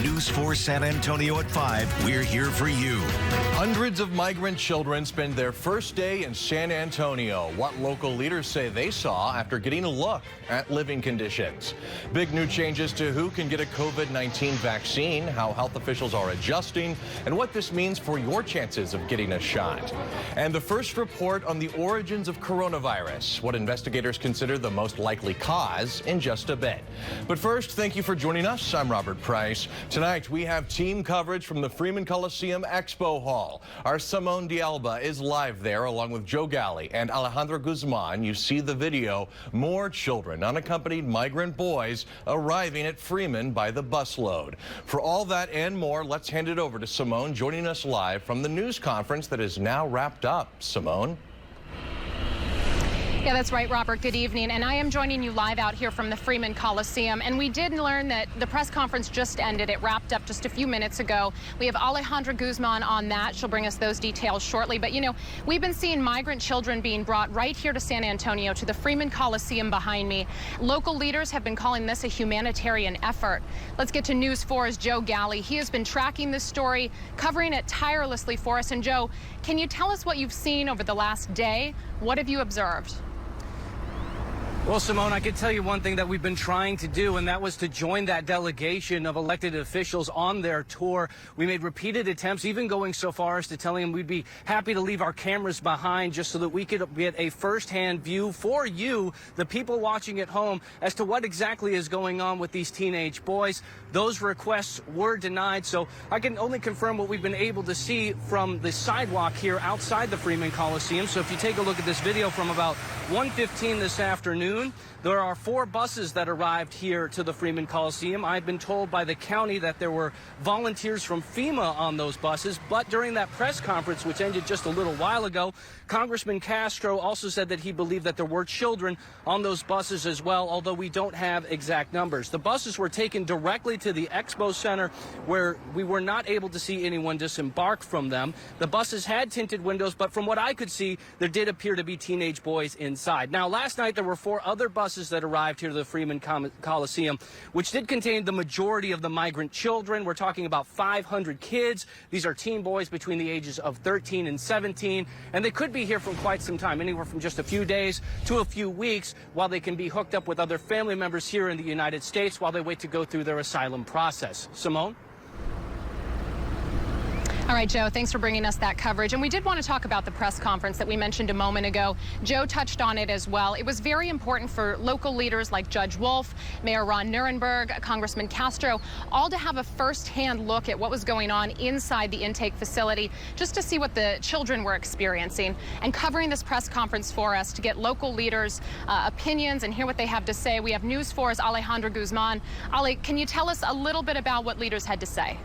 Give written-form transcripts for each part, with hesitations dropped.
News 4 San Antonio at 5, we're here for you. Hundreds of migrant children spend their first day in San Antonio. What local leaders say they saw after getting a look at living conditions. Big new changes to who can get a COVID-19 vaccine, how health officials are adjusting, and what this means for your chances of getting a shot. And the first report on the origins of coronavirus, what investigators consider the most likely cause, in just a bit. But first, thank you for joining us. I'm Robert Price. Tonight, we have team coverage from the Freeman Coliseum Expo Hall. Our Simone De Alba is live there, along with Galli and Alejandra Guzman. You see the video. More children, unaccompanied migrant boys, arriving at Freeman by the busload. For all that and more, let's hand it over to Simone, joining us live from the news conference that is now wrapped up. Simone? Yeah, that's right, Robert. Good evening. And I am joining you live out here from the Freeman Coliseum. And we did learn that the press conference just ended. It wrapped up just a few minutes ago. We have Alejandra Guzman on that. She'll bring us those details shortly. But, you know, we've been seeing migrant children being brought right here to San Antonio, to the Freeman Coliseum behind me. Local leaders have been calling this a humanitarian effort. Let's get to News 4's Galli. He has been tracking this story, covering it tirelessly for us. And Joe, can you tell us what you've seen over the last day? What have you observed? Well, Simone, I can tell you one thing that we've been trying to do, and that was to join that delegation of elected officials on their tour. We made repeated attempts, even going so far as to telling them we'd be happy to leave our cameras behind just so that we could get a firsthand view for you, the people watching at home, as to what exactly is going on with these teenage boys. Those requests were denied, so I can only confirm what we've been able to see from the sidewalk here outside the Freeman Coliseum. So if you take a look at this video from about 1:15 this afternoon, there are 4 buses that arrived here to the Freeman Coliseum. I've been told by the county that there were volunteers from FEMA on those buses, but during that press conference, which ended just a little while ago, Congressman Castro also said that he believed that there were children on those buses as well, although we don't have exact numbers. The buses were taken directly to the Expo Center, where we were not able to see anyone disembark from them. The buses had tinted windows, but from what I could see, there did appear to be teenage boys inside. Now, last night there were 4 other buses that arrived here to the Freeman Coliseum, which did contain the majority of the migrant children. We're talking about 500 kids. These are teen boys between the ages of 13 and 17, and they could be here for quite some time, anywhere from just a few days to a few weeks, while they can be hooked up with other family members here in the United States while they wait to go through their asylum process. Simone? All right, Joe, thanks for bringing us that coverage. And we did want to talk about the press conference that we mentioned a moment ago. Joe touched on it as well. It was very important for local leaders like Judge Wolf, Mayor Ron Nirenberg, Congressman Castro, all to have a first-hand look at what was going on inside the intake facility, just to see what the children were experiencing. And covering this press conference for us to get local leaders' opinions and hear what they have to say, we have News 4's Alejandra Guzman. Ale, can you tell us a little bit about what leaders had to say?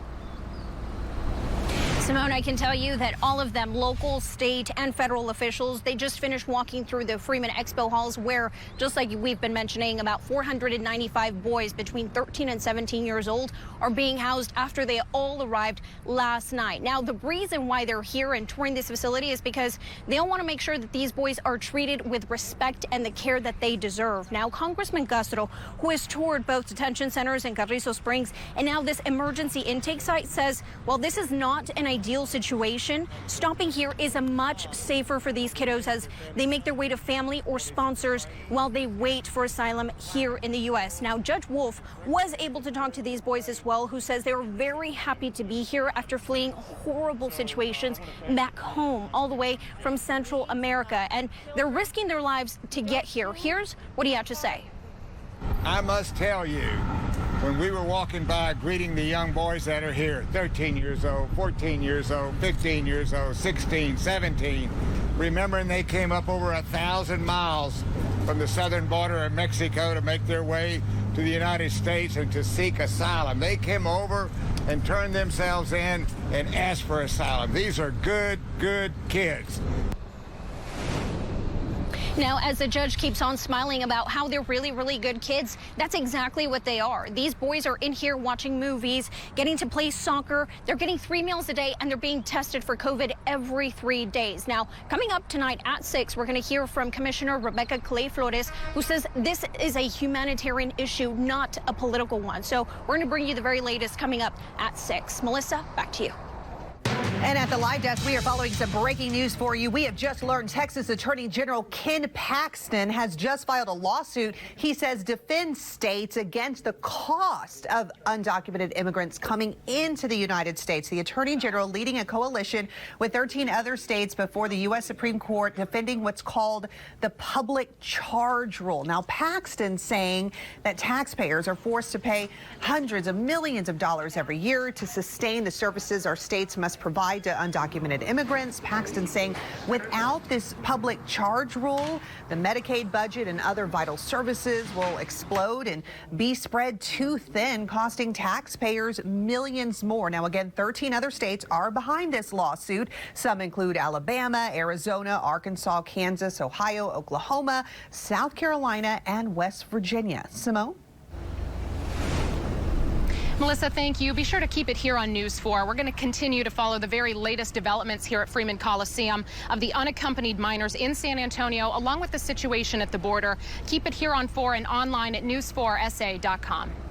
Simone, I can tell you that all of them, local, state, and federal officials, they just finished walking through the Freeman Expo Halls where, just like we've been mentioning, about 495 boys between 13 and 17 years old are being housed after they all arrived last night. Now, the reason why they're here and touring this facility is because they all want to make sure that these boys are treated with respect and the care that they deserve. Now, Congressman Castro, who has toured both detention centers in Carrizo Springs and now this emergency intake site, says, well, this is not an ideal situation. Stopping here is a much safer for these kiddos as they make their way to family or sponsors while they wait for asylum here in the U.S. Now, Judge Wolf was able to talk to these boys as well, who says they were very happy to be here after fleeing horrible situations back home, all the way from Central America. And they're risking their lives to get here. Here's what he had to say. I must tell you, when we were walking by greeting the young boys that are here, 13 years old, 14 years old, 15 years old, 16, 17, remembering they came up over 1,000 miles from the southern border of Mexico to make their way to the United States and to seek asylum. They came over and turned themselves in and asked for asylum. These are good kids. Now, as the judge keeps on smiling about how they're really, really good kids, that's exactly what they are. These boys are in here watching movies, getting to play soccer. They're getting 3 meals a day, and they're being tested for COVID every 3 days. Now, coming up tonight at 6, we're going to hear from Commissioner Rebecca Clay Flores, who says this is a humanitarian issue, not a political one. So we're going to bring you the very latest coming up at 6. Melissa, back to you. And at the live desk, we are following some breaking news for you. We have just learned Texas Attorney General Ken Paxton has just filed a lawsuit. He says defends states against the cost of undocumented immigrants coming into the United States. The Attorney General leading a coalition with 13 other states before the U.S. Supreme Court defending what's called the public charge rule. Now, Paxton saying that taxpayers are forced to pay hundreds of millions of dollars every year to sustain the services our states must provide to undocumented immigrants. Paxton saying without this public charge rule, the Medicaid budget and other vital services will explode and be spread too thin, costing taxpayers millions more. Now, again, 13 other states are behind this lawsuit. Some include Alabama, Arizona, Arkansas, Kansas, Ohio, Oklahoma, South Carolina, and West Virginia. Simone? Melissa, thank you. Be sure to keep it here on News 4. We're going to continue to follow the very latest developments here at Freeman Coliseum of the unaccompanied minors in San Antonio, along with the situation at the border. Keep it here on 4 and online at news4sa.com.